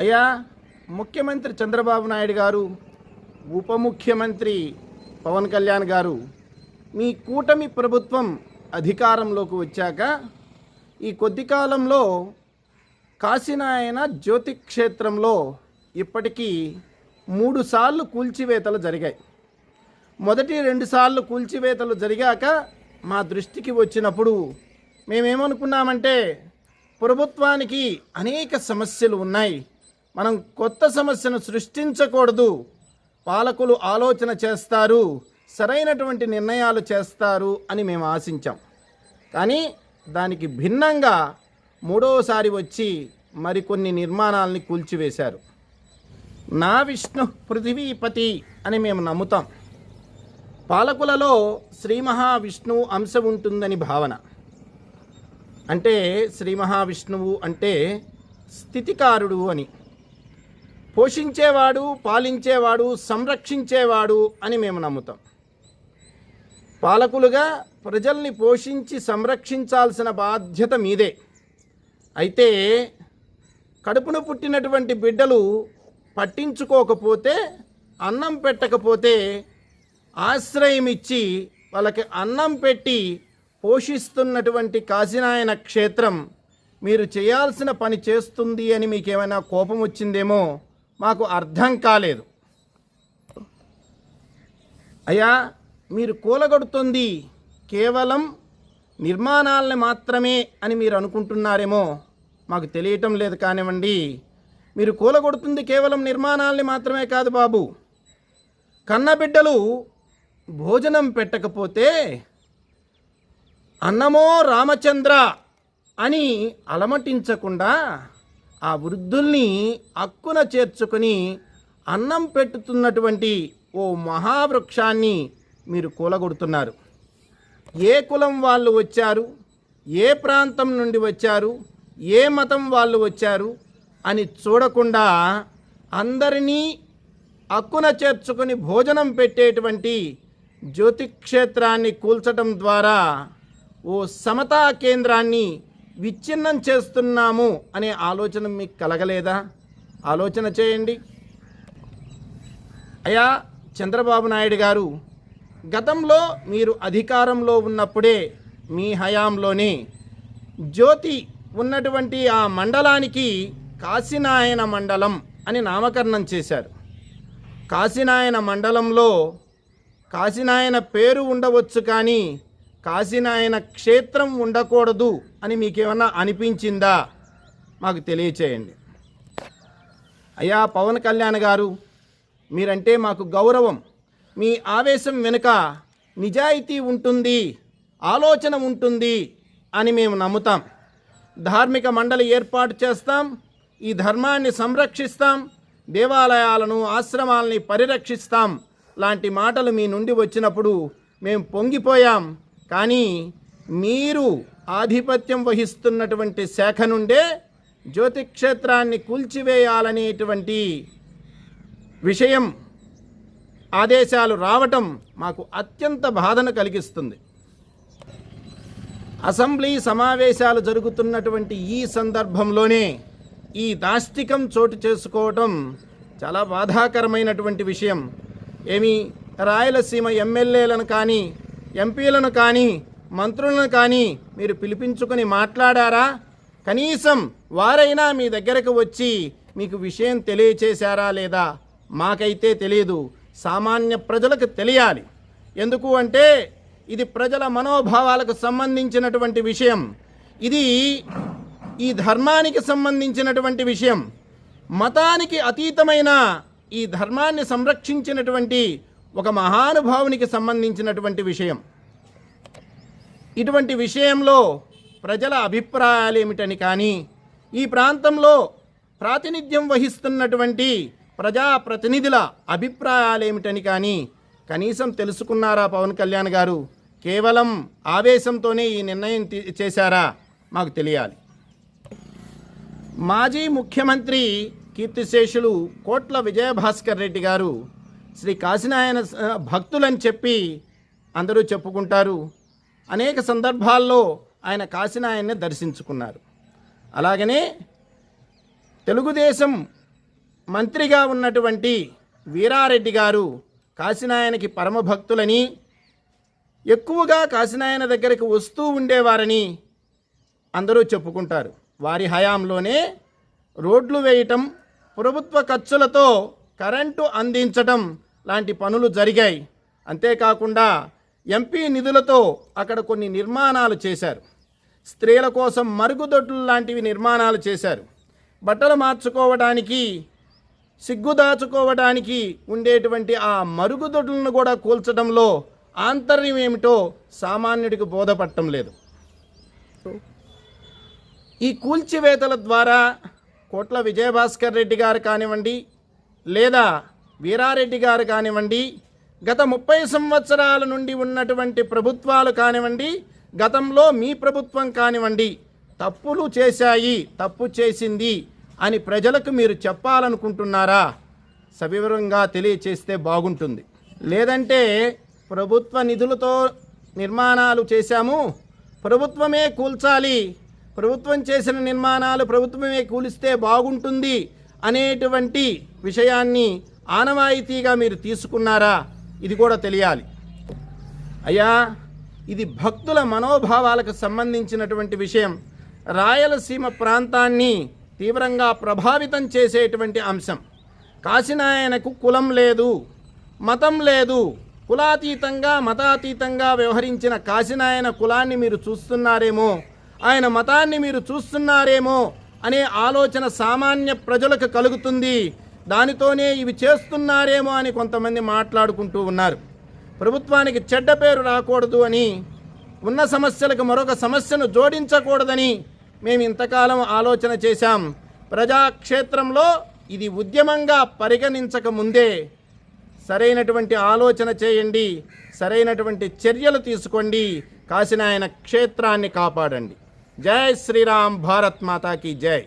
అయ్యా, ముఖ్యమంత్రి చంద్రబాబు నాయుడు గారు, ఉప ముఖ్యమంత్రి పవన్ కళ్యాణ్ గారు, మీ కూటమి ప్రభుత్వం అధికారంలోకి వచ్చాక ఈ కొద్ది కాలంలో కాశీనాయన జ్యోతి క్షేత్రంలో ఇప్పటికీ 3 సార్లు కూల్చివేతలు జరిగాయి. మొదటి 2 సార్లు కూల్చివేతలు జరిగాక మా దృష్టికి వచ్చినప్పుడు మేమేమనుకున్నామంటే, ప్రభుత్వానికి అనేక సమస్యలు ఉన్నాయి, మనం కొత్త సమస్యను సృష్టించకూడదు, పాలకులు ఆలోచన చేస్తారు, సరైనటువంటి నిర్ణయాలు చేస్తారు అని మేము ఆశించాం. కానీ దానికి భిన్నంగా మూడోసారి వచ్చి మరికొన్ని నిర్మాణాలని కూల్చివేశారు. నా విష్ణు పృథివీపతి అని మేము నమ్ముతాం. పాలకులలో శ్రీ మహావిష్ణువు అంశం ఉంటుందని భావన. అంటే శ్రీ మహావిష్ణువు అంటే స్థితికారుడు అని, పోషించేవాడు, పాలించేవాడు, సంరక్షించేవాడు అని మేము నమ్ముతాం. పాలకులుగా ప్రజల్ని పోషించి సంరక్షించాల్సిన బాధ్యత మీదే. అయితే కడుపున పుట్టినటువంటి బిడ్డలు పట్టించుకోకపోతే, అన్నం పెట్టకపోతే ఆశ్రయం ఇచ్చి వాళ్ళకి అన్నం పెట్టి పోషిస్తున్నటువంటి కాశీనాయన క్షేత్రం మీరు చేయాల్సిన పని చేస్తుంది అని మీకేమైనా కోపం వచ్చిందేమో మాకు అర్థం కాలేదు. అయ్యా, మీరు కూలగొడుతుంది కేవలం నిర్మాణాలని మాత్రమే అని మీరు అనుకుంటున్నారేమో, మాకు తెలియటం లేదు కానివ్వండి. మీరు కూలగొడుతుంది కేవలం నిర్మాణాలని మాత్రమే కాదు బాబు. కన్నబిడ్డలు భోజనం పెట్టకపోతే అన్నమో రామచంద్ర అని అలమటించకుండా ఆ వృద్ధుల్ని అక్కున చేర్చుకొని అన్నం పెట్టుతున్నటువంటి ఓ మహావృక్షాన్ని మీరు కూలగొడుతున్నారు. ఏ కులం వాళ్ళు వచ్చారు, ఏ ప్రాంతం నుండి వచ్చారు, ఏ మతం వాళ్ళు వచ్చారు అని చూడకుండా అందరినీ అక్కున చేర్చుకొని భోజనం పెట్టేటువంటి జ్యోతిక్షేత్రాన్ని కూల్చడం ద్వారా ఓ సమతా కేంద్రాన్ని విచ్ఛిన్నం చేస్తున్నాము అనే ఆలోచన మీకు కలగలేదా? ఆలోచన చేయండి. అయ్యా చంద్రబాబు నాయుడు గారు, గతంలో మీరు అధికారంలో ఉన్నప్పుడే మీ హయాంలోనే జ్యోతి ఉన్నటువంటి ఆ మండలానికి కాశీనాయన మండలం అని నామకరణం చేశారు. కాశీనాయన మండలంలో కాశీనాయన పేరు ఉండవచ్చు, కానీ కాశీనాయన క్షేత్రం ఉండకూడదు అని మీకేమన్నా అనిపించిందా? మాకు తెలియచేయండి. అయ్యా పవన్ కళ్యాణ్ గారు, మీరంటే మాకు గౌరవం. మీ ఆవేశం వెనుక నిజాయితీ ఉంటుంది, ఆలోచన ఉంటుంది అని మేము నమ్ముతాం. ధార్మిక మండలి ఏర్పాటు చేస్తాం, ఈ ధర్మాన్ని సంరక్షిస్తాం, దేవాలయాలను, ఆశ్రమాలని పరిరక్షిస్తాం లాంటి మాటలు మీ నుండి వచ్చినప్పుడు మేము పొంగిపోయాం. కానీ మీరు ఆధిపత్యం వహిస్తున్నటువంటి శాఖ నుండే జ్యోతిక్షేత్రాన్ని కూల్చివేయాలనేటువంటి విషయం, ఆదేశాలు రావటం మాకు అత్యంత బాధను కలిగిస్తుంది. అసెంబ్లీ సమావేశాలు జరుగుతున్నటువంటి ఈ సందర్భంలోనే ఈ దాష్టికం చోటు చేసుకోవటం చాలా బాధాకరమైనటువంటి విషయం. ఏమి రాయలసీమ ఎమ్మెల్యేలను కానీ, ఎంపీలను కానీ, మంత్రులను కానీ మీరు పిలిపించుకొని మాట్లాడారా? కనీసం వారైనా మీ దగ్గరకు వచ్చి మీకు విషయం తెలియచేశారా లేదా? మాకైతే తెలియదు, సామాన్య ప్రజలకు తెలియాలి. ఎందుకు అంటే ఇది ప్రజల మనోభావాలకు సంబంధించినటువంటి విషయం, ఇది ఈ ధర్మానికి సంబంధించినటువంటి విషయం, మతానికి అతీతమైన ఈ ధర్మాన్ని సంరక్షించినటువంటి ఒక మహానుభావునికి సంబంధించినటువంటి విషయం. ఇటువంటి విషయంలో ప్రజల అభిప్రాయాలు ఏమిటని కానీ, ఈ ప్రాంతంలో ప్రాతినిధ్యం వహిస్తున్నటువంటి ప్రజాప్రతినిధుల అభిప్రాయాలు ఏమిటని కానీ కనీసం తెలుసుకున్నారా పవన్ కళ్యాణ్ గారు? కేవలం ఆవేశంతోనే ఈ నిర్ణయం చేశారా? మాకు తెలియాలి. మాజీ ముఖ్యమంత్రి కీర్తిశేషులు కోట్ల విజయభాస్కర్ రెడ్డి గారు శ్రీ కాశీనాయన భక్తులని చెప్పి అందరూ చెప్పుకుంటారు. అనేక సందర్భాల్లో ఆయన కాశీనాయన్ని దర్శించుకున్నారు. అలాగనే తెలుగుదేశం మంత్రిగా ఉన్నటువంటి వీరారెడ్డి గారు కాశీనాయనకి పరమభక్తులని, ఎక్కువగా కాశీనాయన దగ్గరికి వస్తూ ఉండేవారని అందరూ చెప్పుకుంటారు. వారి హయాంలోనే రోడ్లు వేయటం, ప్రభుత్వ ఖర్చులతో కరెంటు అందించటం లాంటి పనులు జరిగాయి. అంతేకాకుండా ఎంపీ నిధులతో అక్కడ కొన్ని నిర్మాణాలు చేశారు. స్త్రీల కోసం మరుగుదొడ్లు లాంటివి నిర్మాణాలు చేశారు. బట్టలు మార్చుకోవడానికి, సిగ్గుదాచుకోవడానికి ఉండేటువంటి ఆ మరుగుదొడ్లను కూడా కూల్చడంలో ఆంతర్యం ఏమిటో సామాన్యుడికి బోధపడటం లేదు. ఈ కూల్చివేతల ద్వారా కోట్ల విజయభాస్కర్ రెడ్డి గారు కానివ్వండి, లేదా వీరారెడ్డి గారు కానివ్వండి, గత 30 సంవత్సరాల నుండి ఉన్నటువంటి ప్రభుత్వాలు కానివ్వండి, గతంలో మీ ప్రభుత్వం కానివ్వండి, తప్పులు చేశాయి, తప్పు చేసింది అని ప్రజలకు మీరు చెప్పాలనుకుంటున్నారా? సవివరంగా తెలియచేస్తే బాగుంటుంది. లేదంటే ప్రభుత్వ నిధులతో నిర్మాణాలు చేశాము, ప్రభుత్వమే కూల్చాలి, ప్రభుత్వం చేసిన నిర్మాణాలు ప్రభుత్వమే కూలిస్తే బాగుంటుంది అనేటువంటి విషయాన్ని ఆనవాయితీగా మీరు తీసుకున్నారా? ఇది కూడా తెలియాలి. అయ్యా, ఇది భక్తుల మనోభావాలకు సంబంధించినటువంటి విషయం. రాయలసీమ ప్రాంతాన్ని తీవ్రంగా ప్రభావితం చేసేటువంటి అంశం. కాశీనాయనకు కులం లేదు, మతం లేదు. కులాతీతంగా, మతాతీతంగా వ్యవహరించిన కాశీనాయన కులాన్ని మీరు చూస్తున్నారేమో, ఆయన మతాన్ని మీరు చూస్తున్నారేమో అనే ఆలోచన సామాన్య ప్రజలకు కలుగుతుంది. దానితోనే ఇవి చేస్తున్నారేమో అని కొంతమంది మాట్లాడుకుంటూ ఉన్నారు. ప్రభుత్వానికి చెడ్డ పేరు రాకూడదు అని, ఉన్న సమస్యలకు మరొక సమస్యను జోడించకూడదని మేము ఇంతకాలం ఆలోచన చేశాం. ప్రజాక్షేత్రంలో ఇది ఉద్యమంగా పరిగణించక ముందే సరైనటువంటి ఆలోచన చేయండి, సరైనటువంటి చర్యలు తీసుకోండి, కాశీనాయన క్షేత్రాన్ని కాపాడండి. జై శ్రీరామ్, భారత్ మాతాకి జై.